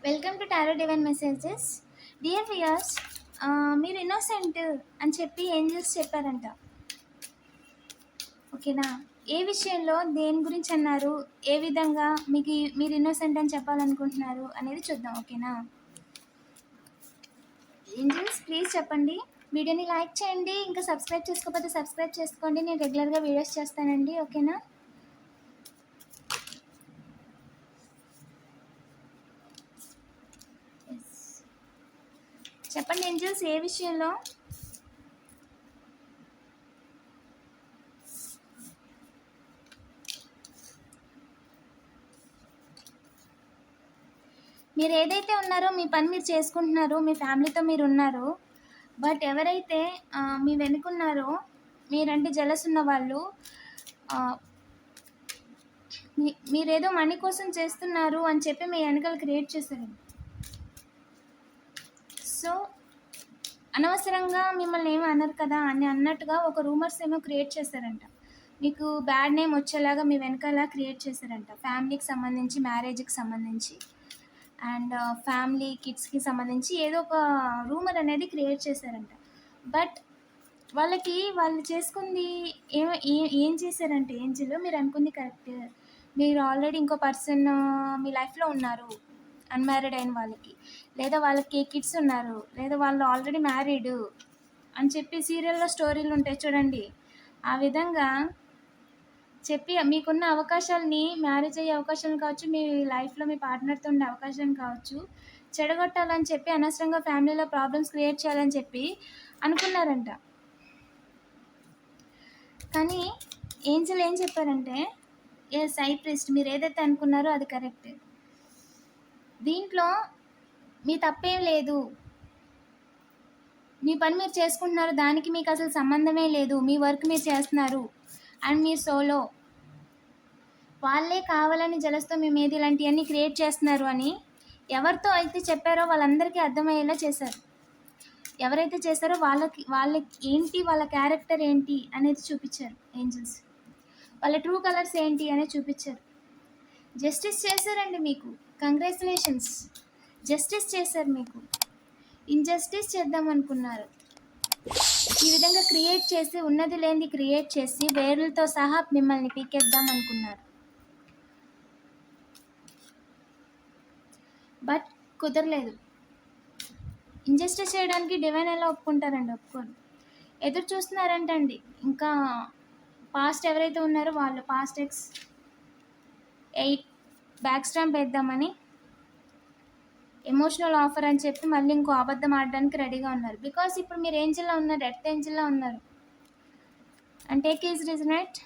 Welcome to tarot divine messages. Dear viewers, మీరు innocent అని చెప్పి ఏంజల్స్ చెప్పారంట. ఓకేనా? ఏ విషయంలో దేని గురించి అన్నారు, ఏ విధంగా మీకు మీరు ఇన్నోసెంట్ అని చెప్పాలనుకుంటున్నారు అనేది చూద్దాం. ఓకేనా? ఏంజల్స్ ప్లీజ్ చెప్పండి. వీడియోని లైక్ చేయండి, ఇంకా సబ్స్క్రైబ్ చేసుకోకపోతే సబ్స్క్రైబ్ చేసుకోండి. నేను రెగ్యులర్గా వీడియోస్ చేస్తానండి. ఓకేనా? చెప్పండి ఏంజల్స్, ఏ విషయంలో? మీరు ఏదైతే ఉన్నారో మీ పని మీరు చేసుకుంటున్నారు, మీ ఫ్యామిలీతో మీరు ఉన్నారు. బట్ ఎవరైతే మీ వెనుకున్నారో, మీరంటే జలస్ ఉన్న వాళ్ళు, మీరేదో మనీ కోసం చేస్తున్నారు అని చెప్పి మీ వెనకాల క్రియేట్ చేశారు. సో అనవసరంగా మిమ్మల్ని ఏమీ అనరు కదా అని అన్నట్టుగా ఒక రూమర్స్ ఏమో క్రియేట్ చేశారంట. మీకు బ్యాడ్ నేమ్ వచ్చేలాగా మీ వెనకాల క్రియేట్ చేశారంట. ఫ్యామిలీకి సంబంధించి, మ్యారేజ్కి సంబంధించి అండ్ ఫ్యామిలీ కిడ్స్కి సంబంధించి ఏదో ఒక రూమర్ అనేది క్రియేట్ చేశారంట. బట్ వాళ్ళు చేసుకుంది ఏం చేశారంటే, ఏంజిల్ మీరు అనుకుంది కరెక్ట్. మీరు ఆల్రెడీ ఇంకో పర్సన్ మీ లైఫ్లో ఉన్నారు, అన్మ్యారీడ్ అయిన వాళ్ళకి, లేదా వాళ్ళకి కిడ్స్ ఉన్నారు, లేదా వాళ్ళు ఆల్రెడీ మ్యారీడ్ అని చెప్పి సీరియల్లో స్టోరీలు ఉంటాయి చూడండి. ఆ విధంగా చెప్పి మీకున్న అవకాశాలని, మ్యారేజ్ అయ్యే అవకాశాలు కావచ్చు, మీ లైఫ్లో మీ పార్ట్నర్తో ఉండే అవకాశం కావచ్చు, చెడగొట్టాలని చెప్పి, అనవసరంగా ఫ్యామిలీలో ప్రాబ్లమ్స్ క్రియేట్ చేయాలని చెప్పి అనుకున్నారంట. కానీ ఏంజల్ ఏం చెప్పారంటే, హై ప్రీస్ట్, మీరు ఏదైతే అనుకున్నారో అది కరెక్ట్. దీంట్లో మీ తప్పేం లేదు. మీ పని మీరు చేసుకుంటున్నారు, దానికి మీకు అసలు సంబంధమే లేదు. మీ వర్క్ మీరు చేస్తున్నారు అండ్ మీరు సోలో. వాళ్ళే కావాలని జలస్తో మీ మీద ఇలాంటివన్నీ క్రియేట్ చేస్తున్నారు అని ఎవరితో అయితే చెప్పారో వాళ్ళందరికీ అర్థమయ్యేలా చేశారు. ఎవరైతే చేశారో వాళ్ళకి ఏంటి, వాళ్ళ క్యారెక్టర్ ఏంటి అనేది చూపించారు ఏంజల్స్. వాళ్ళ ట్రూ కలర్స్ ఏంటి అనేది చూపించారు. జస్టిస్ చేశారండి మీకు. కంగ్రాచులేషన్స్, జస్టిస్ చేశారు మీకు. ఇన్జస్టిస్ చేద్దాం అనుకున్నారు. ఈ విధంగా క్రియేట్ చేసి, ఉన్నది లేనిది క్రియేట్ చేసి వేర్లతో సహా మిమ్మల్ని పీకేద్దాం అనుకున్నారు. బట్ కుదరలేదు. ఇన్జస్టిస్ చేయడానికి డివైన్ ఎలా ఒప్పుకుంటారండి? ఒప్పుకోరు. ఎదురు చూస్తున్నారంటండి. ఇంకా పాస్ట్ ఎవరైతే ఉన్నారో వాళ్ళు పాస్ట్ ఎక్స్ 8 బ్యాక్ స్టాంప్ వేద్దామని, ఎమోషనల్ ఆఫర్ అని చెప్పి మళ్ళీ ఇంకో అబద్ధం ఆడడానికి రెడీగా ఉన్నారు. బికాస్ ఇప్పుడు మీరు ఏంజిల్లా ఉన్నారు, డెత్ ఏంజిల్లా ఉన్నారు. And take is రీజనెట్.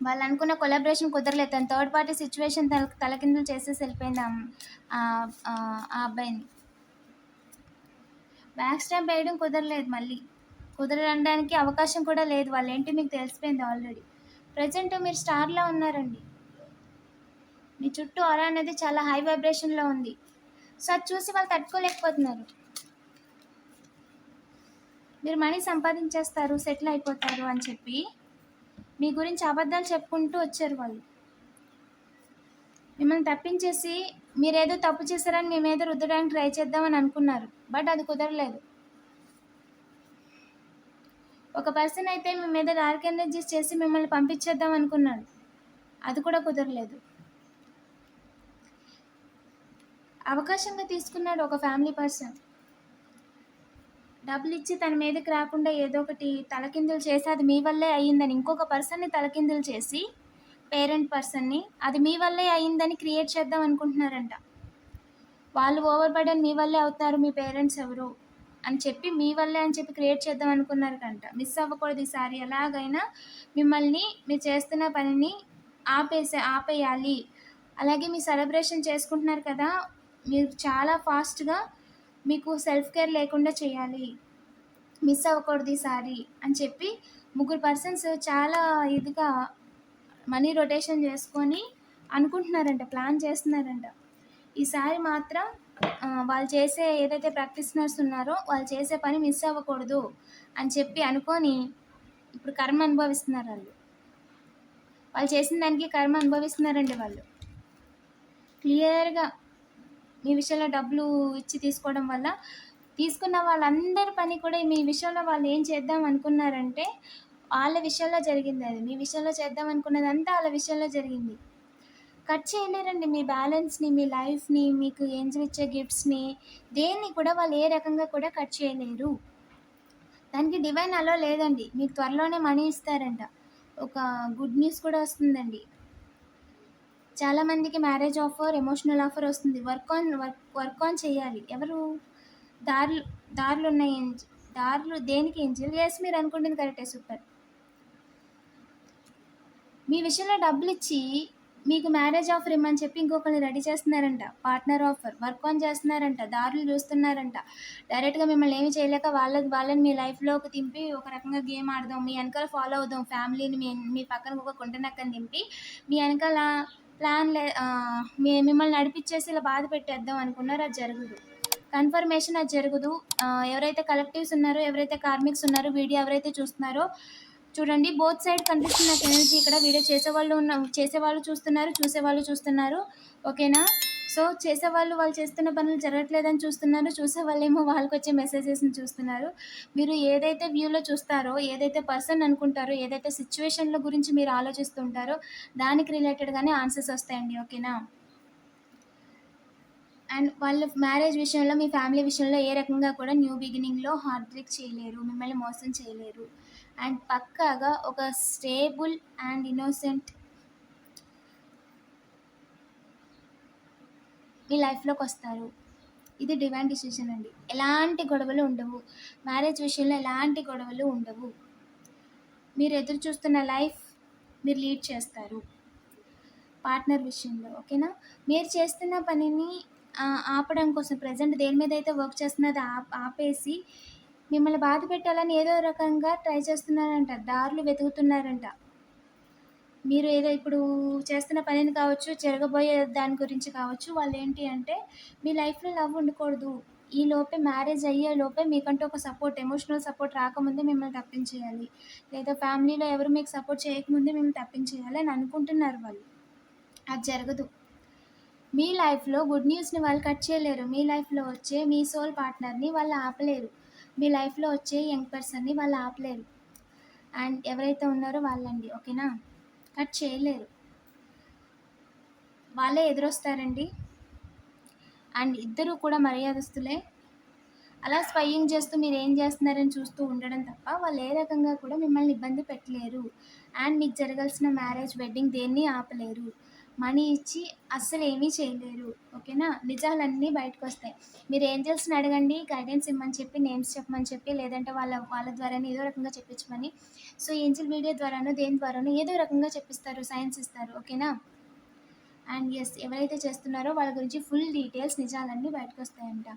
వాళ్ళు అనుకున్న కొలాబరేషన్ కుదరలేదు. తన థర్డ్ పార్టీ సిచ్యువేషన్ తలకిందులు చేసేసి వెళ్ళిపోయింది ఆ అబ్బాయిని. బ్యాక్ స్టాంప్ వేయడం కుదరలేదు. మళ్ళీ కుదరడానికి అవకాశం కూడా లేదు. వాళ్ళు ఏంటి మీకు తెలిసిపోయింది ఆల్రెడీ. ప్రజెంట్ మీరు స్టార్లా ఉన్నారండి. మీ చుట్టూ ఆరా అనేది చాలా హై వైబ్రేషన్లో ఉంది. సో అది చూసి వాళ్ళు తట్టుకోలేకపోతున్నారు. మీరు మనీ సంపాదించేస్తారు, సెటిల్ అయిపోతారు అని చెప్పి మీ గురించి అబద్ధాలు చెప్పుకుంటూ వచ్చారు వాళ్ళు. మిమ్మల్ని తప్పించేసి మీరేదో తప్పు చేశారని మీ మీద రుద్దడానికి ట్రై చేద్దామని అనుకున్నారు. బట్ అది కుదరలేదు. ఒక పర్సన్ అయితే మీ మీద డార్క్ ఎనర్జీస్ చేసి మిమ్మల్ని పంపించేద్దాం అనుకున్నాడు. అది కూడా కుదరలేదు. అవకాశంగా తీసుకున్నాడు ఒక ఫ్యామిలీ పర్సన్. డబ్బులు ఇచ్చి తన మీదకి రాకుండా ఏదో ఒకటి తలకిందులు చేసి, అది మీ వల్లే అయ్యిందని ఇంకొక పర్సన్ని తలకిందులు చేసి, పేరెంట్ పర్సన్ని, అది మీ వల్లే అయ్యిందని క్రియేట్ చేద్దాం అనుకుంటున్నారంట. వాళ్ళు ఓవర్ బర్డెన్ మీ వల్లే అవుతారు, మీ పేరెంట్స్ ఎవరు అని చెప్పి మీ వల్లే అని చెప్పి క్రియేట్ చేద్దాం అనుకున్నారు కంట. మిస్ అవ్వకూడదు ఈసారి. ఎలాగైనా మిమ్మల్ని, మీరు చేస్తున్న పనిని ఆపేయాలి. అలాగే మీ సెలబ్రేషన్ చేసుకుంటున్నారు కదా, మీరు చాలా ఫాస్ట్గా మీకు సెల్ఫ్ కేర్ లేకుండా చేయాలి. మిస్ అవ్వకూడదు ఈసారి అని చెప్పి 3 పర్సన్స్ చాలా ఇదిగా మనీ రొటేషన్ చేసుకొని అనుకుంటున్నారంట, ప్లాన్ చేస్తున్నారంట. ఈసారి మాత్రం వాళ్ళు చేసే ఏదైతే ప్రాక్టీషనర్స్ ఉన్నారో వాళ్ళు చేసే పని మిస్ అవ్వకూడదు అని చెప్పి అనుకొని ఇప్పుడు కర్మ అనుభవిస్తున్నారు. వాళ్ళు చేసిన దానికి కర్మ అనుభవిస్తున్నారండి. వాళ్ళు క్లియర్గా మీ విషయంలో డబ్బులు ఇచ్చి తీసుకోవడం వల్ల తీసుకున్న వాళ్ళందరి పని కూడా మీ విషయంలో వాళ్ళు ఏం చేద్దాం అనుకున్నారంటే వాళ్ళ విషయంలో జరిగింది అది. మీ విషయంలో చేద్దాం అనుకున్నదంతా వాళ్ళ విషయంలో జరిగింది. కట్ చేయలేరండి మీ బ్యాలెన్స్‌ని, మీ లైఫ్‌ని, మీకు ఏంజెల్ ఇచ్చే గిఫ్ట్స్‌ని దేన్ని కూడా వాళ్ళు ఏ రకంగా కూడా కట్ చేయలేరు. దానికి డివైన్ అలో లేదండి. మీకు త్వరలోనే మనీ ఇస్తారంట. ఒక గుడ్ న్యూస్ కూడా వస్తుందండి. చాలామందికి మ్యారేజ్ ఆఫర్, ఎమోషనల్ ఆఫర్ వస్తుంది. వర్క్ ఆన్ చేయాలి. ఎవరు? దారులు దారులున్నాయి దారులు దేనికి ఏంజెల్? యెస్, మీరు అనుకుంటుంది కరెక్టే. సూపర్. మీ విషయంలో డబ్బులిచ్చి మీకు మ్యారేజ్ ఆఫర్ ఇమ్మని చెప్పి ఇంకొకరిని రెడీ చేస్తున్నారంట. పార్ట్నర్ ఆఫర్, వర్క్ ఆన్ చేస్తున్నారంట, దారులు చూస్తున్నారంట. డైరెక్ట్‌గా మిమ్మల్ని ఏమి చేయలేక వాళ్ళని మీ లైఫ్‌లోకి దింపి ఒక రకంగా గేమ్ ఆడదాం, మీ వెనకాల ఫాలో అవుదాం, ఫ్యామిలీని మీ పక్కన ఒక కుంటనక్కని దింపి మీ వెనకాల మిమ్మల్ని నడిపిచ్చేసి ఇలా బాధ పెట్టేద్దాం అనుకున్నారు. అది జరగదు. కన్ఫర్మేషన్ అది జరగదు. ఎవరైతే కలెక్టివ్స్ ఉన్నారో, ఎవరైతే కార్మిక్స్ ఉన్నారో, వీడియో ఎవరైతే చూస్తున్నారో చూడండి. బోత్ సైడ్ కనిపిస్తుంది నాకు ఎనర్జీ ఇక్కడ. వీడియో చేసేవాళ్ళు చూస్తున్నారు, చూసేవాళ్ళు చూస్తున్నారు. ఓకేనా? సో చేసేవాళ్ళు వాళ్ళు చేస్తున్న పనులు జరగట్లేదని చూస్తున్నారు, చూసేవాళ్ళేమో వాళ్ళకొచ్చే మెసేజెస్ని చూస్తున్నారు. మీరు ఏదైతే వ్యూలో చూస్తారో, ఏదైతే పర్సన్ అనుకుంటారో, ఏదైతే సిచ్యువేషన్ల గురించి మీరు ఆలోచిస్తుంటారో దానికి రిలేటెడ్గానే ఆన్సర్స్ వస్తాయండి. ఓకేనా? అండ్ వాళ్ళ మ్యారేజ్ విషయంలో, మీ ఫ్యామిలీ విషయంలో ఏ రకంగా కూడా న్యూ బిగినింగ్‌లో హార్ట్ బ్రేక్ చేయలేరు, మిమ్మల్ని మోసం చేయలేరు. అండ్ పక్కాగా ఒక స్టేబుల్ అండ్ ఇన్నోసెంట్ మీ లైఫ్‌లోకి వస్తారు. ఇది డివైన్ డిసిషన్ అండి. ఎలాంటి గొడవలు ఉండవు. మ్యారేజ్ విషయంలో ఎలాంటి గొడవలు ఉండవు. మీరు ఎదురు చూస్తున్న లైఫ్ మీరు లీడ్ చేస్తారు. పార్ట్నర్ విషయంలో ఓకేనా? మీరు చేస్తున్న పనిని ఆపడం కోసం ప్రెజెంట్ దేని మీద అయితే వర్క్ చేస్తున్నారో అది ఆపేసి మిమ్మల్ని బాధ పెట్టాలని ఏదో రకంగా ట్రై చేస్తున్నారంట. దారులు వెతుకుతున్నారంట. మీరు ఏదో ఇప్పుడు చేస్తున్న పనిని కావచ్చు, జరగబోయే దాని గురించి కావచ్చు, వాళ్ళేంటి అంటే మీ లైఫ్‌లో లవ్ ఉండకూడదు. ఈ లోపే మ్యారేజ్ అయ్యే లోపే మీకంటూ ఒక సపోర్ట్, ఎమోషనల్ సపోర్ట్ రాకముందే మిమ్మల్ని తప్పించేయాలి. లేదా ఫ్యామిలీలో ఎవరు మీకు సపోర్ట్ చేయకముందే మిమ్మల్ని తప్పించేయాలి అని అనుకుంటున్నారు వాళ్ళు. అది జరగదు. మీ లైఫ్‌లో గుడ్ న్యూస్‌ని వాళ్ళు కట్ చేయలేరు. మీ లైఫ్‌లో వచ్చే మీ సోల్ పార్ట్నర్‌ని వాళ్ళు ఆపలేరు. మీ లైఫ్‌లో వచ్చే యంగ్ పర్సన్‌ని వాళ్ళు ఆపలేరు. అండ్ ఎవరైతే ఉన్నారో వాళ్ళండి. ఓకేనా? కట్ చేయలేరు. వాళ్ళే ఎదురొస్తారండి. అండ్ ఇద్దరు కూడా మర్యాదస్తులే. అలా స్పైయింగ్ చేస్తూ మీరేం చేస్తున్నారని చూస్తూ ఉండడం తప్ప వాళ్ళు ఏ రకంగా కూడా మిమ్మల్ని ఇబ్బంది పెట్టలేరు. అండ్ మీకు జరగాల్సిన మ్యారేజ్, వెడ్డింగ్ దేన్ని ఆపలేరు. మనీ ఇచ్చి అస్సలేమీ చేయలేరు. ఓకేనా? నిజాలన్నీ బయటకొస్తాయి. మీరు ఏంజెల్స్‌ని అడగండి గైడెన్స్ ఇమ్మని చెప్పి, నేమ్స్ చెప్పమని చెప్పి, లేదంటే వాళ్ళ ద్వారానే ఏదో రకంగా చెప్పించమని. సో ఏంజెల్ వీడియో ద్వారానో, దేని ద్వారానో ఏదో రకంగా చెప్పిస్తారు, సైన్స్ ఇస్తారు. ఓకేనా? అండ్ యెస్, ఎవరైతే చేస్తున్నారో వాళ్ళ గురించి ఫుల్ డీటెయిల్స్ నిజాలన్నీ బయటకొస్తాయంట.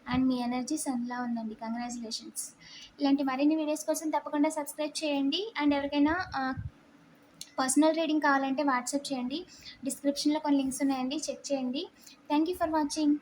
అండ్ మీ ఎనర్జీ సన్‌లా ఉందండి. కంగ్రాచ్యులేషన్స్. ఇలాంటి మరిన్ని వీడియోస్ కోసం తప్పకుండా సబ్స్క్రైబ్ చేయండి. అండ్ ఎవరికైనా పర్సనల్ రీడింగ్ కావాలంటే వాట్సాప్ చేయండి. డిస్క్రిప్షన్‌లో కొన్ని లింక్స్ ఉన్నాయండి, చెక్ చేయండి. Thank you for watching.